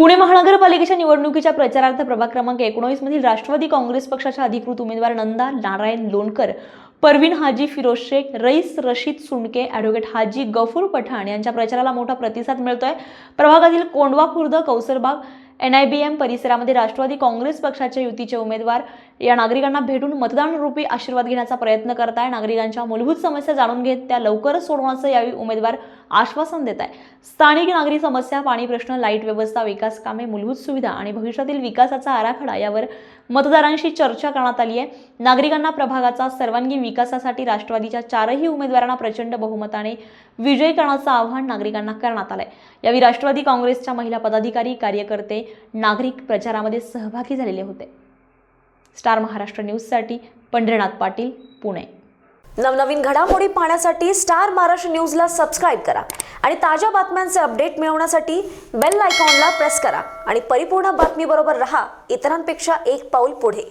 पुणे महानगरपालिकेच्या निवडणुकीच्या प्रचारार्थ प्रभाग क्रमांक 19 मधील राष्ट्रवादी काँग्रेस पक्षाच्या अधिकृत उमेदवार नंदा नारायण लोणकर, परवीन हाजी फिरोज शेख, रईस रशीद सुंडके, ॲडव्होकेट हाजी गफूर पठाण यांच्या प्रचाराला मोठा प्रतिसाद मिळतोय। प्रभागातील कोंडवा खुर्द, कौसरबाग, NIBM परिसरामध्ये राष्ट्रवादी काँग्रेस पक्षाचे युतीचे उमेदवार या नागरिकांना भेटून मतदान रूपी आशीर्वाद घेण्याचा प्रयत्न करत आहे। नागरिकांच्या मूलभूत समस्या जाणून घेत त्या लवकरच सोडवण्याचं यावेळी उमेदवार आश्वासन देत आहे। स्थानिक नागरी समस्या, पाणी प्रश्न, लाईट व्यवस्था, विकास कामे, मूलभूत सुविधा आणि भविष्यातील विकासाचा आराखडा यावर मतदारांशी चर्चा करण्यात आली आहे। नागरिकांना प्रभागाचा सर्वांगीण विकासासाठी राष्ट्रवादीच्या चारही उमेदवारांना प्रचंड बहुमताने विजयी करण्याचं आवाहन नागरिकांना करण्यात आलंय। यावेळी राष्ट्रवादी काँग्रेसच्या महिला पदाधिकारी, कार्यकर्ते, नागरिक प्रचारामध्ये सहभागी झालेले होते। स्टार महाराष्ट्र न्यूजसाठी पंढरीनाथ पाटील, पुणे। नवनवीन घडामोडी पाहण्यासाठी स्टार महाराष्ट्र न्यूजला सबस्क्राइब करा आणि ताज्या बातम्यांचे अपडेट मिळवण्यासाठी बेल आयकॉनला प्रेस करा आणि परिपूर्ण बातमीबरोबर रहा, इतरांपेक्षा एक पाऊल पुढे।